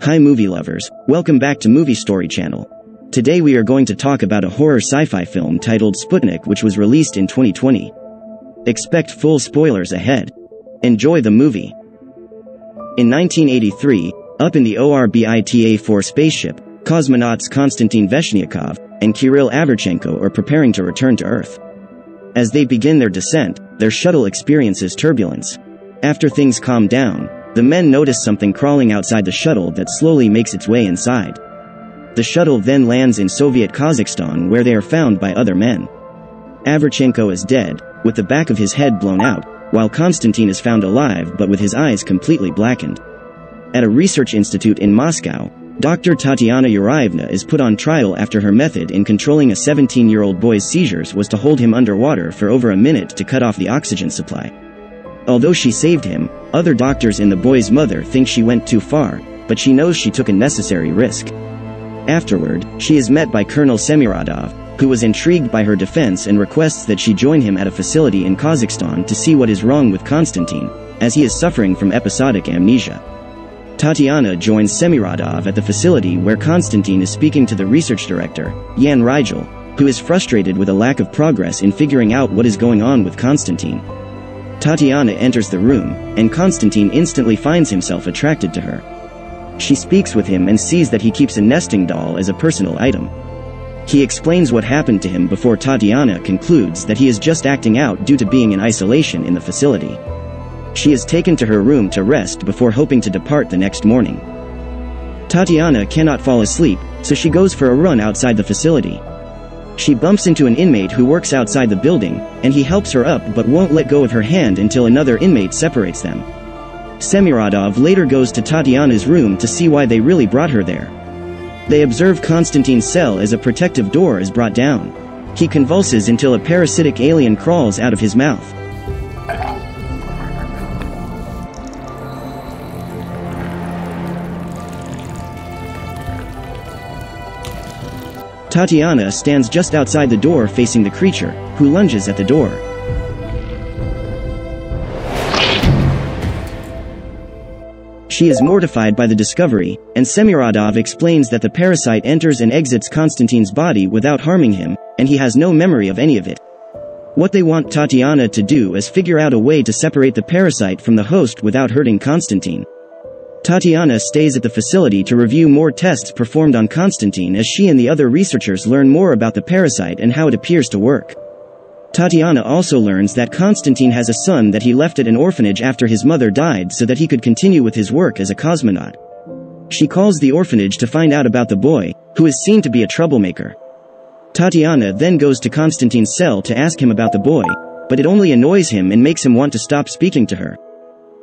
Hi movie lovers, welcome back to Movie Story Channel. Today we are going to talk about a horror sci-fi film titled Sputnik, which was released in 2020. Expect full spoilers ahead. Enjoy the movie. In 1983, up in the Orbita-4 spaceship, cosmonauts Konstantin Veshnyakov and Kirill Averchenko are preparing to return to Earth. As they begin their descent, their shuttle experiences turbulence. After things calm down, the men notice something crawling outside the shuttle that slowly makes its way inside. The shuttle then lands in Soviet Kazakhstan, where they are found by other men. Averchenko is dead, with the back of his head blown out, while Konstantin is found alive but with his eyes completely blackened. At a research institute in Moscow, Dr. Tatiana Yuraevna is put on trial after her method in controlling a 17-year-old boy's seizures was to hold him underwater for over a minute to cut off the oxygen supply. Although she saved him, other doctors and the boy's mother think she went too far, but she knows she took a necessary risk. Afterward, she is met by Colonel Semiradov, who was intrigued by her defense and requests that she join him at a facility in Kazakhstan to see what is wrong with Konstantin, as he is suffering from episodic amnesia. Tatiana joins Semiradov at the facility where Konstantin is speaking to the research director, Yan Rigel, who is frustrated with a lack of progress in figuring out what is going on with Konstantin. Tatiana enters the room, and Konstantin instantly finds himself attracted to her. She speaks with him and sees that he keeps a nesting doll as a personal item. He explains what happened to him before Tatiana concludes that he is just acting out due to being in isolation in the facility. She is taken to her room to rest before hoping to depart the next morning. Tatiana cannot fall asleep, so she goes for a run outside the facility. She bumps into an inmate who works outside the building, and he helps her up but won't let go of her hand until another inmate separates them. Semiradov later goes to Tatiana's room to see why they really brought her there. They observe Konstantin's cell as a protective door is brought down. He convulses until a parasitic alien crawls out of his mouth. Tatiana stands just outside the door facing the creature, who lunges at the door. She is mortified by the discovery, and Semiradov explains that the parasite enters and exits Konstantin's body without harming him, and he has no memory of any of it. What they want Tatiana to do is figure out a way to separate the parasite from the host without hurting Konstantin. Tatiana stays at the facility to review more tests performed on Konstantin as she and the other researchers learn more about the parasite and how it appears to work. Tatiana also learns that Konstantin has a son that he left at an orphanage after his mother died so that he could continue with his work as a cosmonaut. She calls the orphanage to find out about the boy, who is seen to be a troublemaker. Tatiana then goes to Konstantin's cell to ask him about the boy, but it only annoys him and makes him want to stop speaking to her.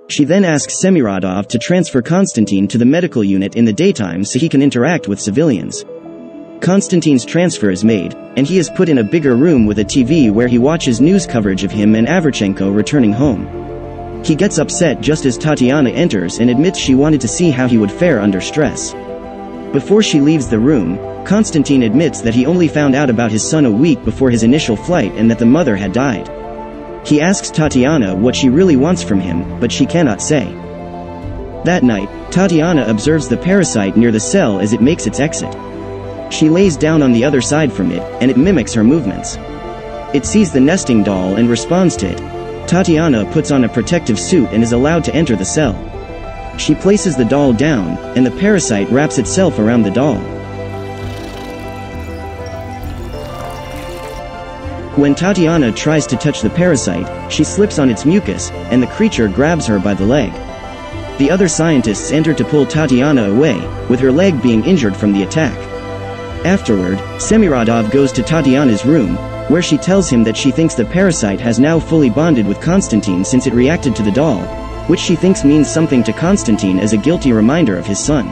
She then asks Semiradov to transfer Konstantin to the medical unit in the daytime so he can interact with civilians. Konstantin's transfer is made, and he is put in a bigger room with a TV where he watches news coverage of him and Averchenko returning home. He gets upset just as Tatiana enters and admits she wanted to see how he would fare under stress. Before she leaves the room, Konstantin admits that he only found out about his son a week before his initial flight and that the mother had died. He asks Tatiana what she really wants from him, but she cannot say. That night, Tatiana observes the parasite near the cell as it makes its exit. She lays down on the other side from it, and it mimics her movements. It sees the nesting doll and responds to it. Tatiana puts on a protective suit and is allowed to enter the cell. She places the doll down, and the parasite wraps itself around the doll. When Tatiana tries to touch the parasite, she slips on its mucus, and the creature grabs her by the leg. The other scientists enter to pull Tatiana away, with her leg being injured from the attack. Afterward, Semiradov goes to Tatiana's room, where she tells him that she thinks the parasite has now fully bonded with Konstantin since it reacted to the doll, which she thinks means something to Konstantin as a guilty reminder of his son.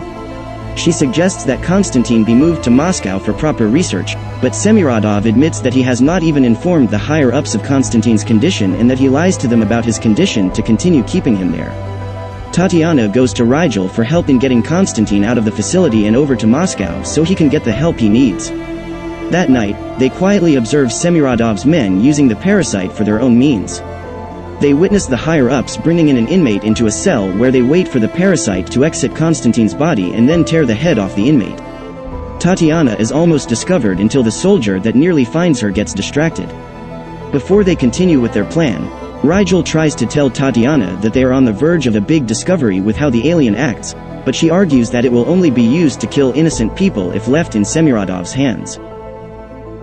She suggests that Konstantin be moved to Moscow for proper research, but Semiradov admits that he has not even informed the higher-ups of Konstantin's condition and that he lies to them about his condition to continue keeping him there. Tatiana goes to Rigel for help in getting Konstantin out of the facility and over to Moscow so he can get the help he needs. That night, they quietly observe Semiradov's men using the parasite for their own means. They witness the higher-ups bringing in an inmate into a cell where they wait for the parasite to exit Konstantin's body and then tear the head off the inmate. Tatiana is almost discovered until the soldier that nearly finds her gets distracted. Before they continue with their plan, Rigel tries to tell Tatiana that they are on the verge of a big discovery with how the alien acts, but she argues that it will only be used to kill innocent people if left in Semiradov's hands.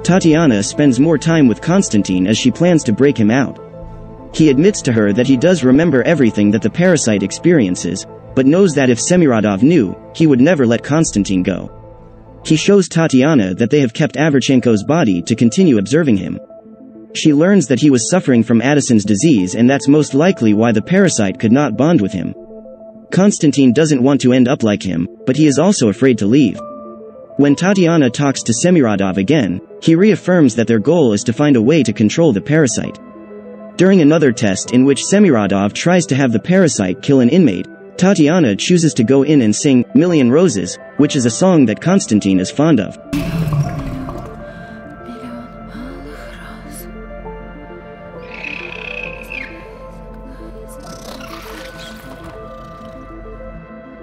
Tatiana spends more time with Konstantin as she plans to break him out. He admits to her that he does remember everything that the parasite experiences, but knows that if Semiradov knew, he would never let Konstantin go. He shows Tatiana that they have kept Avrchenko's body to continue observing him. She learns that he was suffering from Addison's disease, and that's most likely why the parasite could not bond with him. Konstantin doesn't want to end up like him, but he is also afraid to leave. When Tatiana talks to Semiradov again, he reaffirms that their goal is to find a way to control the parasite. During another test in which Semiradov tries to have the parasite kill an inmate, Tatiana chooses to go in and sing "Million Roses," which is a song that Konstantin is fond of.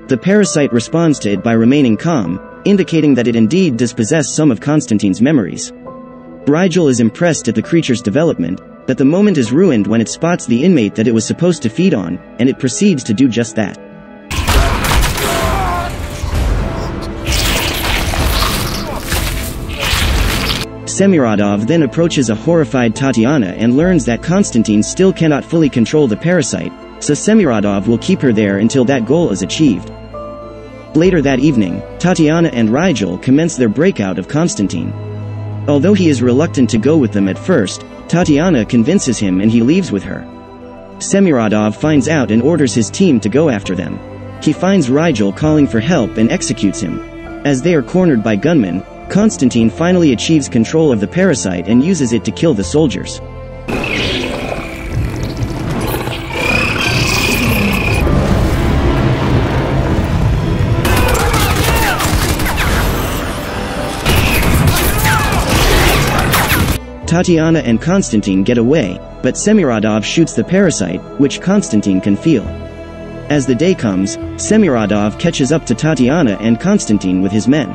The parasite responds to it by remaining calm, indicating that it indeed does possess some of Konstantin's memories. Rigel is impressed at the creature's development, but the moment is ruined when it spots the inmate that it was supposed to feed on, and it proceeds to do just that. Semiradov then approaches a horrified Tatiana and learns that Konstantin still cannot fully control the parasite, so Semiradov will keep her there until that goal is achieved. Later that evening, Tatiana and Rigel commence their breakout of Konstantin. Although he is reluctant to go with them at first, Tatiana convinces him and he leaves with her. Semiradov finds out and orders his team to go after them. He finds Rigel calling for help and executes him. As they are cornered by gunmen, Konstantin finally achieves control of the parasite and uses it to kill the soldiers. Tatiana and Konstantin get away, but Semiradov shoots the parasite, which Konstantin can feel. As the day comes, Semiradov catches up to Tatiana and Konstantin with his men.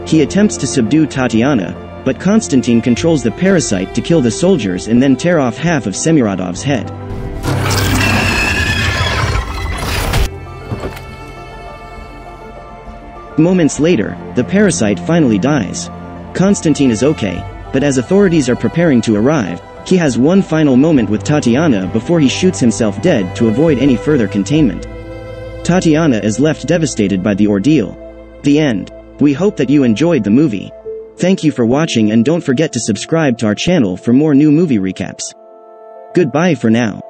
He attempts to subdue Tatiana, but Konstantin controls the parasite to kill the soldiers and then tear off half of Semiradov's head. Moments later, the parasite finally dies. Konstantin is okay, but as authorities are preparing to arrive, he has one final moment with Tatiana before he shoots himself dead to avoid any further containment. Tatiana is left devastated by the ordeal. The end. We hope that you enjoyed the movie. Thank you for watching, and don't forget to subscribe to our channel for more new movie recaps. Goodbye for now.